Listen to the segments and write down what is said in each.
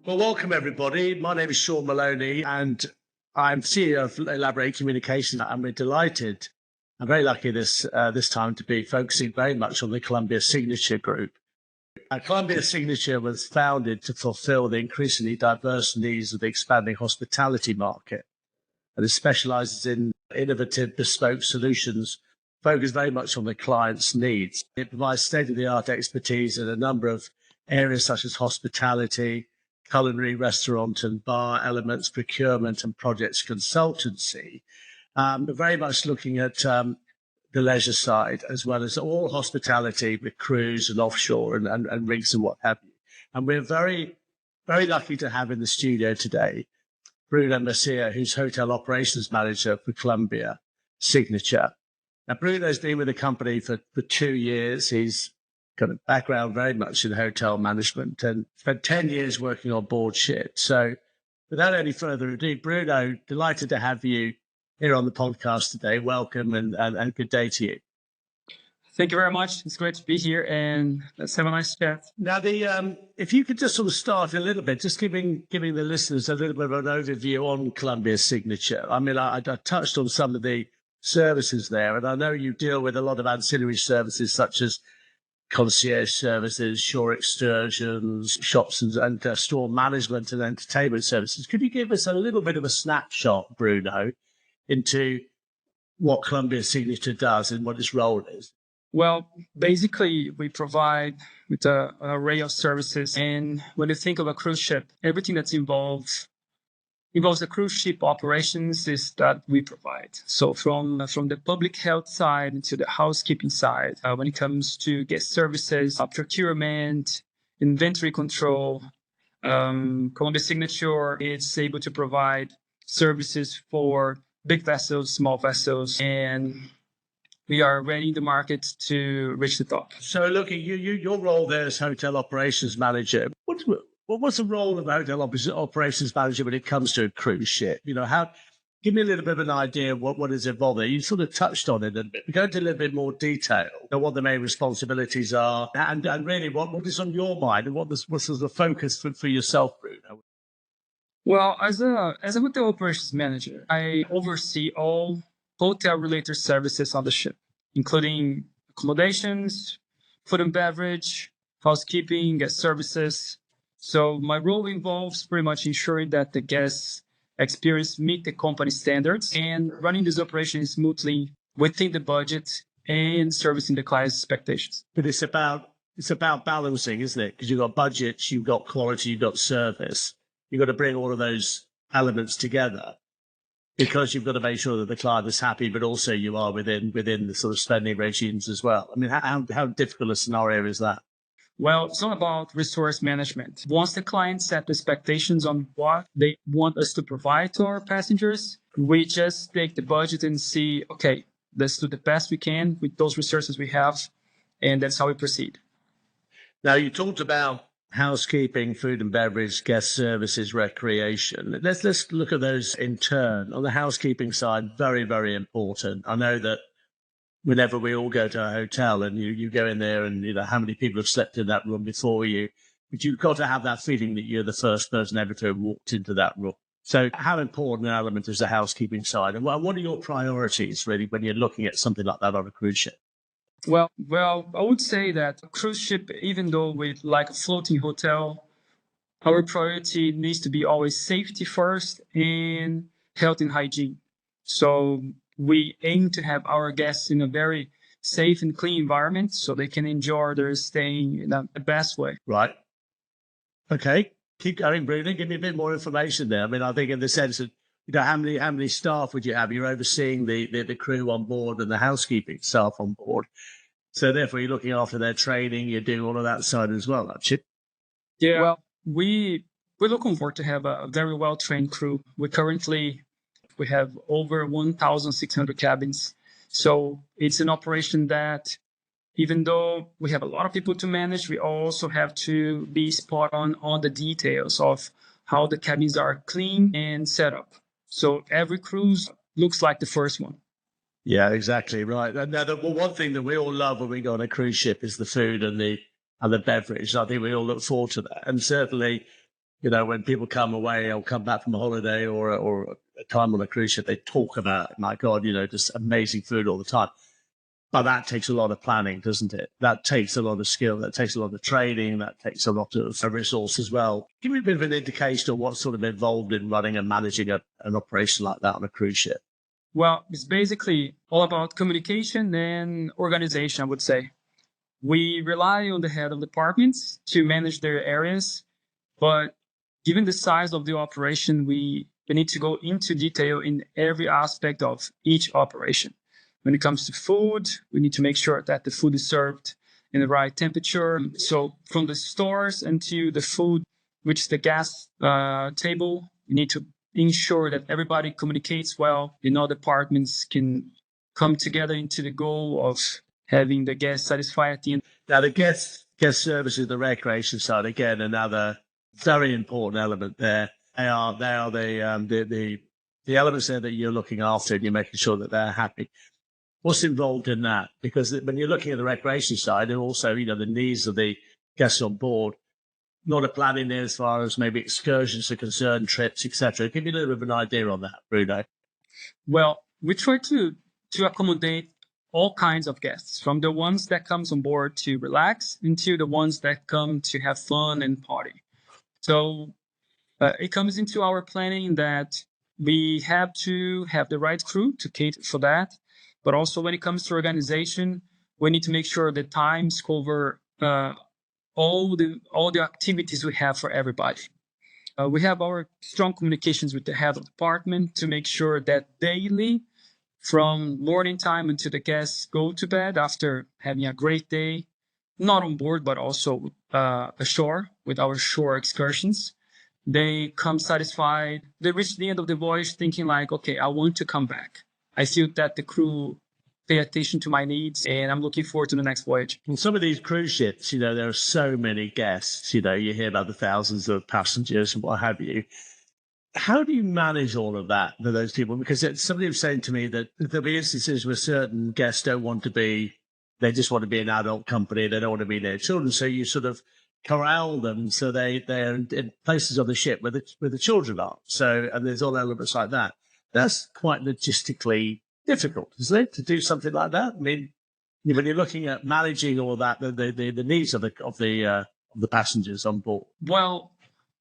Well, welcome everybody. My name is Sean Maloney and I'm CEO of Elaborate Communications, and we're delighted. I'm very lucky this time to be focusing very much on the Columbia Signature Group. Columbia Signature was founded to fulfill the increasingly diverse needs of the expanding hospitality market, and it specializes in innovative, bespoke solutions focused very much on the client's needs. It provides state-of-the-art expertise in a number of areas such as hospitality, culinary, restaurant and bar elements, procurement and projects consultancy, but very much looking at the leisure side as well as all hospitality with cruise and offshore and rigs and what have you. And we're very, very lucky to have in the studio today Bruno Henrique, who's Hotel Operations Manager for Columbia Signature. Now, Bruno's been with the company for 2 years. He's got a background very much in hotel management and spent 10 years working on board ship. So without any further ado, Bruno, delighted to have you here on the podcast today. Welcome and good day to you. Thank you very much. It's great to be here, and let's have a nice chat. Now, if you could just sort of start a little bit, just giving the listeners a little bit of an overview on Columbia Signature. I mean, I touched on some of the services there, and I know you deal with a lot of ancillary services such as concierge services, shore excursions, shops and store management and entertainment services. Could you give us a little bit of a snapshot, Bruno, into what Columbia Signature does and what its role is? Well, basically, we provide with an array of services. And when you think of a cruise ship, everything that's involves the cruise ship operations is that we provide. So from the public health side to the housekeeping side, when it comes to guest services, procurement, inventory control, Columbia Signature is able to provide services for big vessels, small vessels, and we are ready in the market to reach the top. So look, your role there as Hotel Operations Manager, what's the role of Hotel Operations Manager when it comes to a cruise ship? You know, give me a little bit of an idea of what is involved there. You sort of touched on it a bit. Go into a little bit more detail on what the main responsibilities are and really what is on your mind and what's the focus for yourself, Bruno? Well, as a Hotel Operations Manager, I oversee all hotel-related services on the ship, including accommodations, food and beverage, housekeeping, guest services. So my role involves pretty much ensuring that the guests' experience meet the company standards and running this operation smoothly within the budget and servicing the client's expectations. But it's about balancing, isn't it? Because you've got budgets, you've got quality, you've got service. You've got to bring all of those elements together because you've got to make sure that the client is happy, but also you are within the sort of spending regimes as well. I mean, how difficult a scenario is that? Well, it's all about resource management. Once the client set expectations on what they want us to provide to our passengers, we just take the budget and see, okay, let's do the best we can with those resources we have, and that's how we proceed. Now, you talked about housekeeping, food and beverage, guest services, recreation. Let's look at those in turn. On the housekeeping side, very, very important. I know that whenever we all go to a hotel and you go in there and you know how many people have slept in that room before you, but you've got to have that feeling that you're the first person ever to have walked into that room. So how important an element is the housekeeping side? And what are your priorities really when you're looking at something like that on a cruise ship? Well, I would say that a cruise ship, even though with like a floating hotel, our priority needs to be always safety first and health and hygiene. So we aim to have our guests in a very safe and clean environment so they can enjoy their stay in the best way. Right. Okay. Keep going, Bruno. Give me a bit more information there. I mean, I think in the sense of, you know, how many staff would you have? You're overseeing the crew on board and the housekeeping staff on board. So therefore, you're looking after their training. You're doing all of that side as well, aren't you? Yeah. Well, we're looking forward to have a very well-trained crew. We have over 1,600 cabins. So it's an operation that even though we have a lot of people to manage, we also have to be spot on the details of how the cabins are clean and set up. So every cruise looks like the first one. Yeah, exactly right. And now, one thing that we all love when we go on a cruise ship is the food and the beverage. I think we all look forward to that. And certainly, when people come away or come back from a holiday or a time on a cruise ship, they talk about, my God, just amazing food all the time. But that takes a lot of planning, doesn't it? That takes a lot of skill. That takes a lot of training. That takes a lot of resource as well. Give me a bit of an indication of what's sort of involved in running and managing an operation like that on a cruise ship. Well, it's basically all about communication and organization, I would say. We rely on the head of departments to manage their areas, but given the size of the operation, we need to go into detail in every aspect of each operation. When it comes to food, we need to make sure that the food is served in the right temperature. So from the stores into the food, which is the guest table, we need to ensure that everybody communicates well, all departments can come together into the goal of having the guests satisfied at the end. Now, the guest services, the recreation side, again, another very important element there. They are the elements there that you're looking after, and you're making sure that they're happy. What's involved in that? Because when you're looking at the recreation side, and also the needs of the guests on board, a lot of planning there as far as maybe excursions are concerned, trips, etc. Give me a little bit of an idea on that, Bruno. Well, we try to accommodate all kinds of guests, from the ones that comes on board to relax into the ones that come to have fun and party. So it comes into our planning that we have to have the right crew to cater for that. But also when it comes to organization, we need to make sure the times cover all the activities we have for everybody. We have our strong communications with the head of department to make sure that daily, from morning time until the guests go to bed after having a great day, not on board, but also ashore with our shore excursions, they come satisfied. They reach the end of the voyage thinking like, okay, I want to come back. I feel that the crew pay attention to my needs, and I'm looking forward to the next voyage. On some of these cruise ships, there are so many guests, you hear about the thousands of passengers and what have you. How do you manage all of that for those people? Because somebody was saying to me that there'll be instances where certain guests don't want to be, they just want to be an adult company. They don't want to be near children. So you sort of corral them so they're in places on the ship where the children are. So, and there's all elements like that. That's quite logistically difficult, isn't it, to do something like that? I mean, when you're looking at managing all that, the needs of the passengers on board. Well,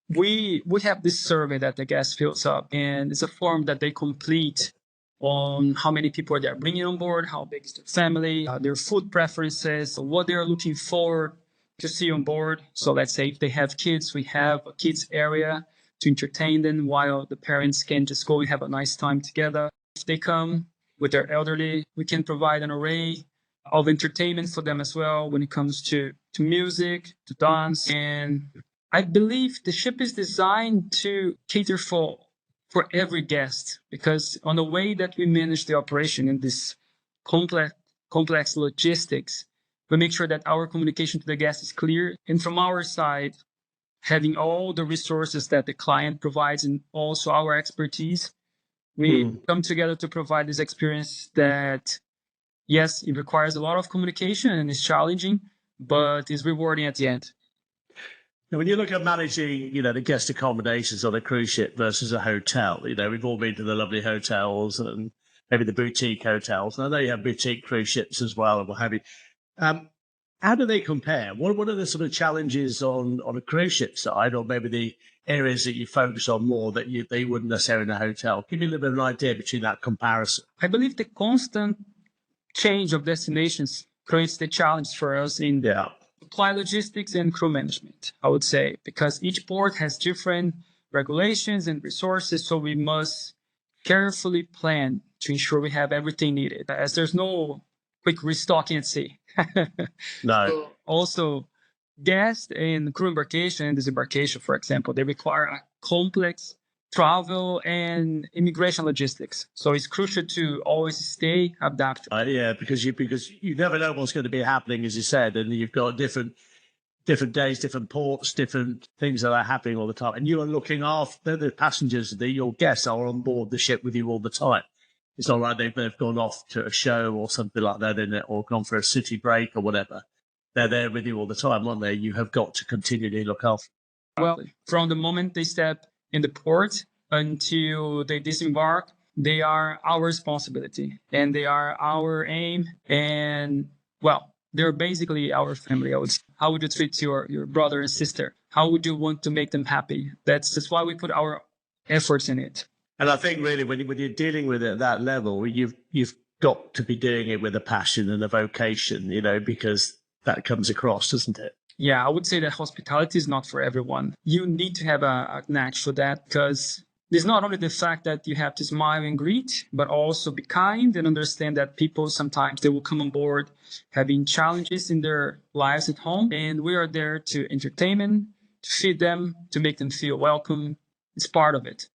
we have this survey that the guest fills up, and it's a form that they complete on how many people they're bringing on board, how big is their family, their food preferences, what they're looking for to see on board. So let's say if they have kids, we have a kids area to entertain them while the parents can just go and have a nice time together. If they come with their elderly, we can provide an array of entertainment for them as well when it comes to music, to dance. And I believe the ship is designed to cater for every guest, because on the way that we manage the operation in this complex logistics, we make sure that our communication to the guest is clear. And from our side, having all the resources that the client provides and also our expertise, we come together to provide this experience that, yes, it requires a lot of communication and is challenging, but is rewarding at the end. Now, when you look at managing, the guest accommodations on a cruise ship versus a hotel, we've all been to the lovely hotels and maybe the boutique hotels. And I know you have boutique cruise ships as well and what have you. How do they compare? What are the sort of challenges on a cruise ship side, or maybe the areas that you focus on more that you wouldn't necessarily in a hotel? Give me a little bit of an idea between that comparison. I believe the constant change of destinations creates the challenge for us in supply logistics and crew management, I would say, because each port has different regulations and resources, so we must carefully plan to ensure we have everything needed, as there's no quick restocking at sea. No. So also, guest and crew embarkation and disembarkation, for example, they require a complex travel and immigration logistics. So it's crucial to always stay adapted. Because you never know what's going to be happening, as you said, and you've got different days, different ports, different things that are happening all the time, and you are looking after the passengers. Your guests are on board the ship with you all the time. It's not like they've gone off to a show or something like that, or gone for a city break or whatever. They're there with you all the time, aren't they? You have got to continually look after. Well, from the moment they step in the port until they disembark, they are our responsibility and they are our aim. And well, they're basically our family. How would you treat your brother and sister? How would you want to make them happy? That's why we put our efforts in it. And I think really when you're dealing with it at that level, you've got to be doing it with a passion and a vocation, because that comes across, doesn't it? Yeah, I would say that hospitality is not for everyone. You need to have a knack for that, because there's not only the fact that you have to smile and greet, but also be kind and understand that people sometimes they will come on board having challenges in their lives at home. And we are there to entertain them, to feed them, to make them feel welcome. It's part of it.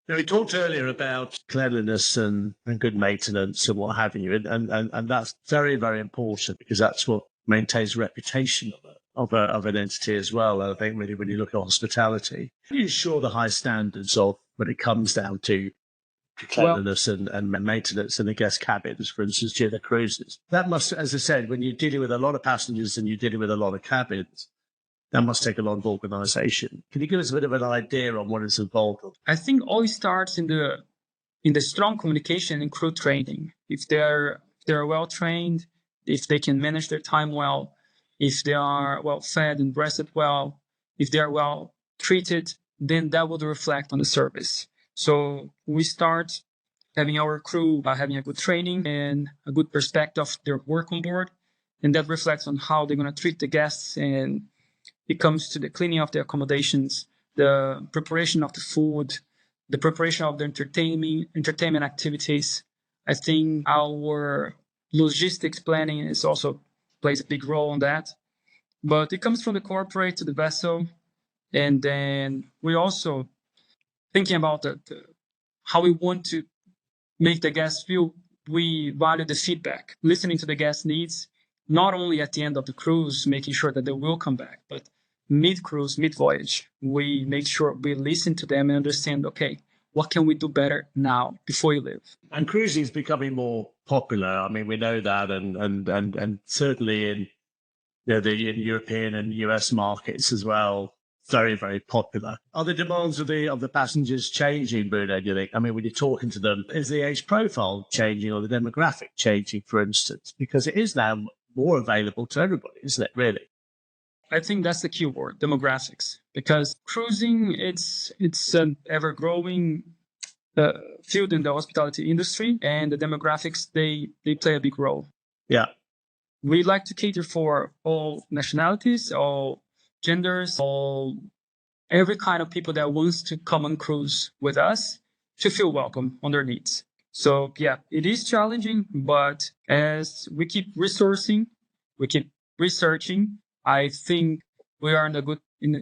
Now, we talked earlier about cleanliness and good maintenance and what have you. And that's very, very important, because that's what maintains the reputation of an entity as well. I think really when you look at hospitality, you ensure the high standards of when it comes down to cleanliness and maintenance in the guest cabins, for instance, during the cruises. That must, as I said, when you're dealing with a lot of passengers and you're dealing with a lot of cabins, that must take a lot of organisation. Can you give us a bit of an idea on what is involved? I think all starts in the strong communication and crew training. If they're well trained, if they can manage their time well, if they are well fed and breasted well, if they are well treated, then that will reflect on the service. So we start having our crew having a good training and a good perspective of their work on board, and that reflects on how they're going to treat the guests. And it comes to the cleaning of the accommodations, the preparation of the food, the preparation of the entertainment activities. I think our logistics planning is also plays a big role on that. But it comes from the corporate to the vessel. And then we're also thinking about how we want to make the guests feel. We value the feedback, listening to the guests' needs, not only at the end of the cruise, making sure that they will come back, but mid-cruise, mid-voyage, we make sure we listen to them and understand, okay, what can we do better now before you leave? And cruising is becoming more popular. I mean, we know that, and certainly in the European and US markets as well, very, very popular. Are the demands of the passengers changing, Bruno, do you think? I mean, when you're talking to them, is the age profile changing or the demographic changing, for instance? Because it is now more available to everybody, isn't it, really? I think that's the key word, demographics, because cruising, it's an ever-growing field in the hospitality industry, and the demographics, they play a big role. Yeah. We like to cater for all nationalities, all genders, every kind of people that wants to come on cruise with us to feel welcome on their needs. So yeah, it is challenging, but as we keep resourcing, we keep researching, I think we are in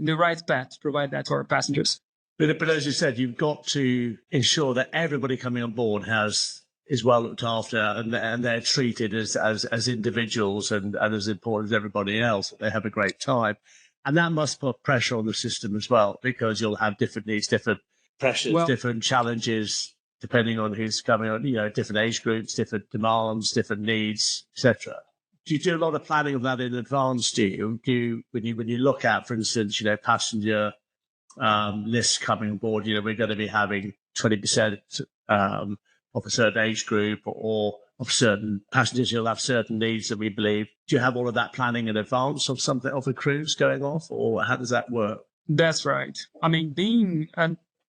the right path to provide that to our passengers. But as you said, you've got to ensure that everybody coming on board is well looked after and they're treated as individuals and as important as everybody else. They have a great time. And that must put pressure on the system as well, because you'll have different needs, different pressures, different challenges, depending on who's coming on, different age groups, different demands, different needs, etc. Do you do a lot of planning of that in advance? Do you when you look at, for instance, passenger lists coming on board, we're going to be having 20% of a certain age group or of certain passengers, you'll have certain needs that we believe. Do you have all of that planning in advance of something, of a cruise going off, or how does that work? That's right. I mean, being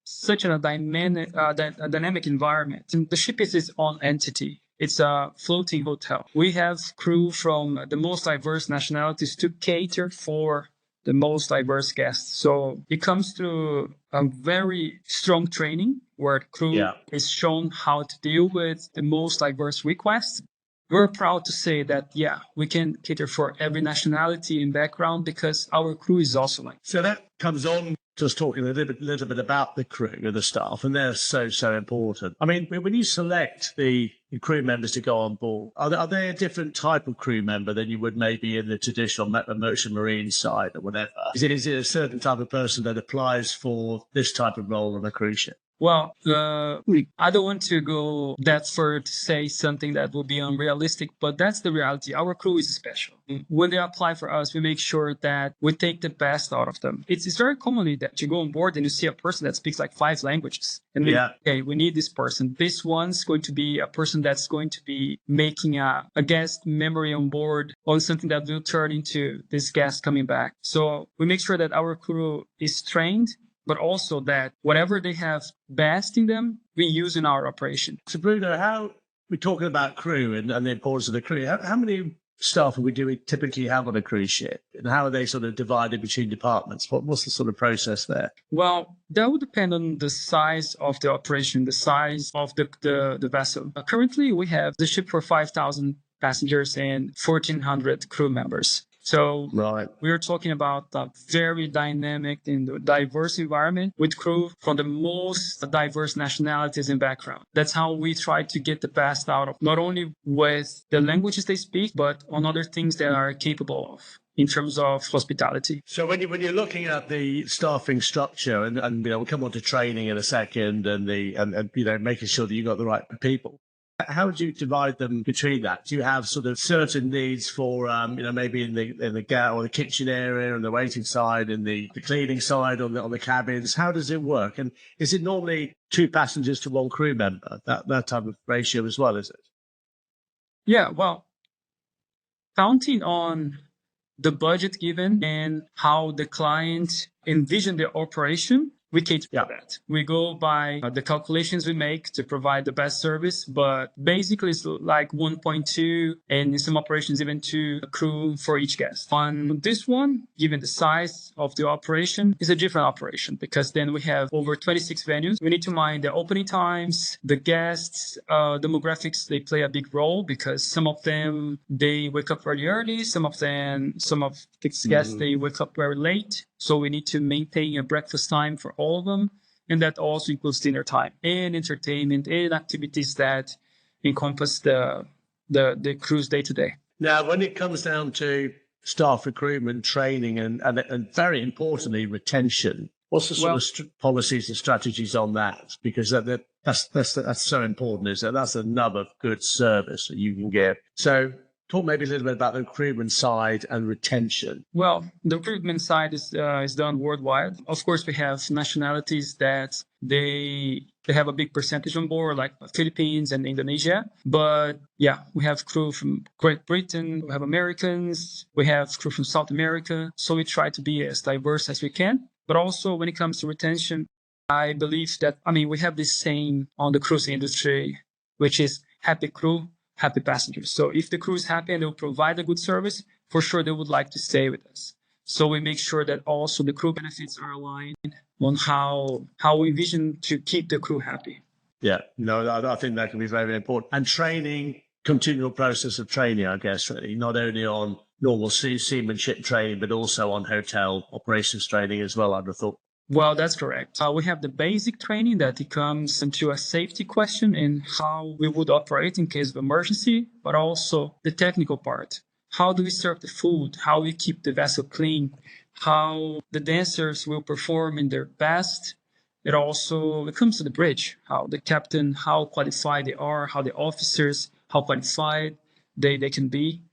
such a dynamic environment, the ship is its own entity. It's a floating hotel. We have crew from the most diverse nationalities to cater for the most diverse guests. So it comes through a very strong training where the crew is shown how to deal with the most diverse requests. We're proud to say that, we can cater for every nationality and background because our crew is also like. So that comes on just talking a little bit about the crew and the staff, and they're so important. I mean, when you select the crew members to go on board, are they a different type of crew member than you would maybe in the traditional merchant marine side or whatever? Is it a certain type of person that applies for this type of role on a cruise ship? Well, I don't want to go that far to say something that will be unrealistic, but that's the reality. Our crew is special. When they apply for us, we make sure that we take the best out of them. It's very commonly that you go on board and you see a person that speaks like 5 languages. And okay, we need this person. This one's going to be a person that's going to be making a guest memory on board on something that will turn into this guest coming back. So we make sure that our crew is trained, but also that whatever they have best in them, we use in our operation. So Bruno, how we're talking about crew and the importance of the crew. How many staff do we typically have on a cruise ship, and how are they sort of divided between departments? What's the sort of process there? Well, that would depend on the size of the operation, the size of the vessel. Currently, we have the ship for 5,000 passengers and 1,400 crew members. So we're talking about a very dynamic and diverse environment with crew from the most diverse nationalities and background. That's how we try to get the best out of not only with the languages they speak, but on other things they are capable of in terms of hospitality. So when you're looking at the staffing structure, and we'll come on to training in a second, and making sure that you got the right people. How would you divide them between that? Do you have sort of certain needs for, maybe in the or the kitchen area, on the waiting side, in the cleaning side, on the cabins? How does it work? And is it normally 2 passengers to 1 crew member? That type of ratio as well, is it? Yeah, well, counting on the budget given and how the client envisioned the operation, we cater for that. We go by the calculations we make to provide the best service, but basically it's like 1.2 and in some operations even 2 crew for each guest. On this one, given the size of the operation, is a different operation because then we have over 26 venues. We need to mind the opening times, the guests, demographics, they play a big role because some of them, they wake up very early. Some of the guests, they wake up very late. So we need to maintain a breakfast time for all of them. And that also includes dinner time and entertainment and activities that encompass the cruise day to day. Now, when it comes down to staff recruitment, training, and very importantly, retention, what's the sort of policies and strategies on that? Because that's so important, isn't it? That's another good service that you can give. So talk maybe a little bit about the recruitment side and retention. Well, the recruitment side is done worldwide. Of course, we have nationalities that they have a big percentage on board, like Philippines and Indonesia. But yeah, we have crew from Great Britain, we have Americans, we have crew from South America. So we try to be as diverse as we can. But also when it comes to retention, I believe that, we have this saying on the cruise industry, which is happy crew, happy passengers. So if the crew is happy and they'll provide a good service, for sure they would like to stay with us. So we make sure that also the crew benefits are aligned on how we envision to keep the crew happy. Yeah, no, I think that can be very, very important. And training, continual process of training, I guess, really, not only on normal seamanship training, but also on hotel operations training as well, I'd have thought. Well, that's correct. We have the basic training that it comes into a safety question in how we would operate in case of emergency, but also the technical part. How do we serve the food? How we keep the vessel clean? How the dancers will perform in their best? It comes to the bridge, how the captain, how qualified they are, how the officers, how qualified they can be.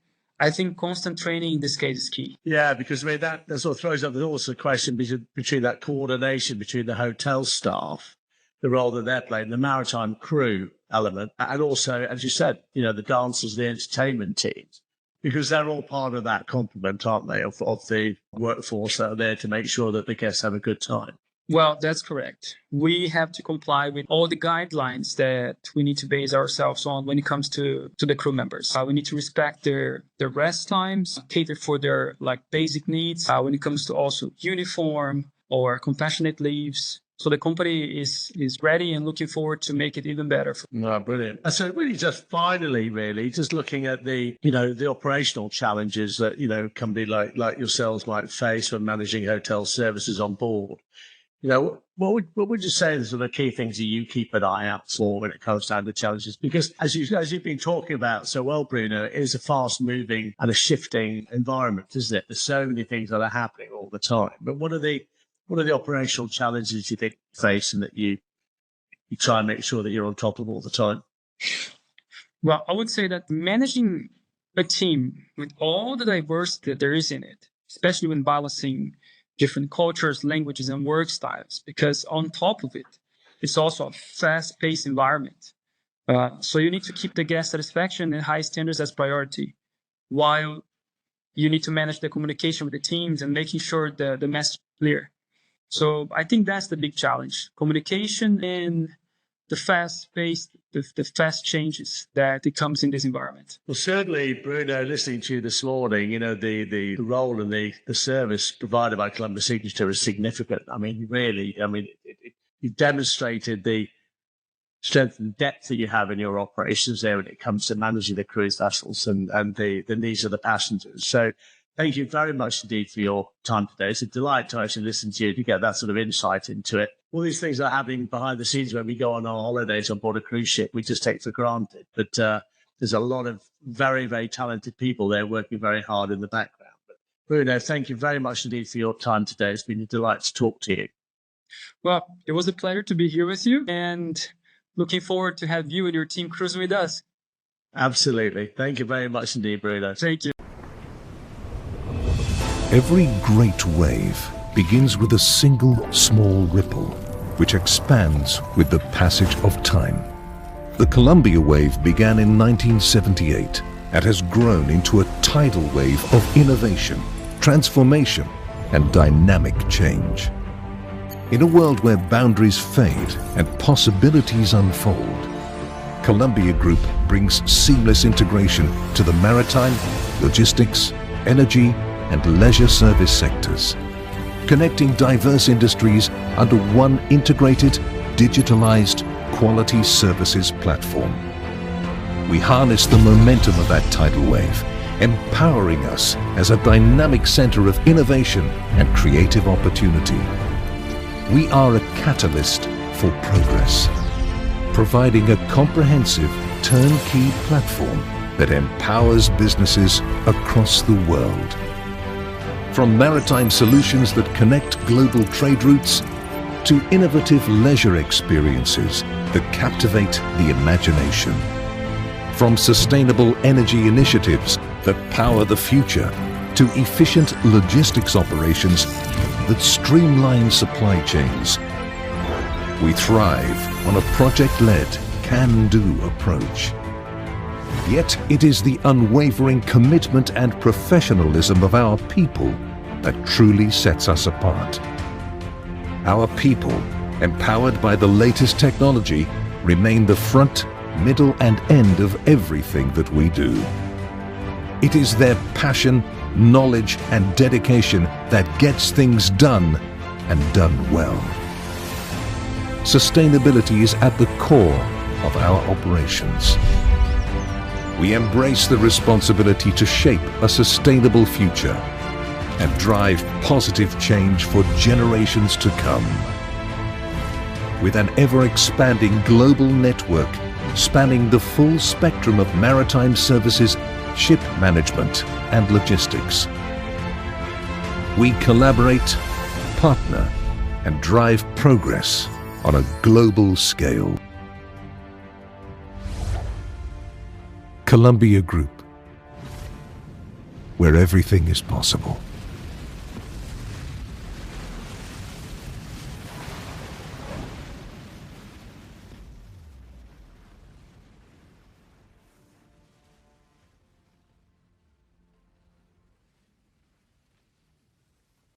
I think constant training in this case is key. Yeah, because that sort of throws up also a question between that coordination between the hotel staff, the role that they're playing, the maritime crew element, and also, as you said, the dancers, the entertainment teams, because they're all part of that complement, aren't they, of the workforce that are there to make sure that the guests have a good time. Well, that's correct. We have to comply with all the guidelines that we need to base ourselves on when it comes to the crew members. We need to respect their rest times, cater for their basic needs. When it comes to also uniform or compassionate leaves. So the company is ready and looking forward to make it even better. No, brilliant. And so really just finally, just looking at the operational challenges that, a company like yourselves might face when managing hotel services on board. What would you say are the sort of key things that you keep an eye out for when it comes down to challenges? Because as you've been talking about so well, Bruno, it is a fast-moving and a shifting environment, isn't it? There's so many things that are happening all the time. But what are the operational challenges you think you face and that you you try and make sure that you're on top of all the time? Well, I would say that managing a team with all the diversity that there is in it, especially when balancing different cultures, languages, and work styles, because on top of it, it's also a fast-paced environment. So you need to keep the guest satisfaction and high standards as priority, while you need to manage the communication with the teams and making sure the message is clear. So I think that's the big challenge: communication and the fast-paced, the fast changes that it comes in this environment. Well, certainly, Bruno, listening to you this morning, the role and the service provided by Columbia Signature is significant. I mean, really, you've demonstrated the strength and depth that you have in your operations there when it comes to managing the cruise vessels and the needs of the passengers. So thank you very much indeed for your time today. It's a delight to actually listen to you to get that sort of insight into it. All these things are happening behind the scenes when we go on our holidays on board a cruise ship. We just take for granted. But there's a lot of very, very talented people there working very hard in the background. But Bruno, thank you very much indeed for your time today. It's been a delight to talk to you. Well, it was a pleasure to be here with you, and looking forward to have you and your team cruising with us. Absolutely. Thank you very much indeed, Bruno. Thank you. Every great wave begins with a single small ripple, which expands with the passage of time. The Columbia wave began in 1978 and has grown into a tidal wave of innovation, transformation, and dynamic change. In a world where boundaries fade and possibilities unfold, Columbia Group brings seamless integration to the maritime, logistics, energy, and leisure service sectors, connecting diverse industries under one integrated, digitalized quality services platform. We harness the momentum of that tidal wave, empowering us as a dynamic center of innovation and creative opportunity. We are a catalyst for progress, providing a comprehensive turnkey platform that empowers businesses across the world. From maritime solutions that connect global trade routes to innovative leisure experiences that captivate the imagination. From sustainable energy initiatives that power the future to efficient logistics operations that streamline supply chains. We thrive on a project-led, can-do approach. Yet it is the unwavering commitment and professionalism of our people that truly sets us apart. Our people, empowered by the latest technology, remain the front, middle, and end of everything that we do. It is their passion, knowledge, and dedication that gets things done, and done well. Sustainability is at the core of our operations. We embrace the responsibility to shape a sustainable future and drive positive change for generations to come. With an ever-expanding global network spanning the full spectrum of maritime services, ship management, and logistics, we collaborate, partner, and drive progress on a global scale. Columbia Group, where everything is possible.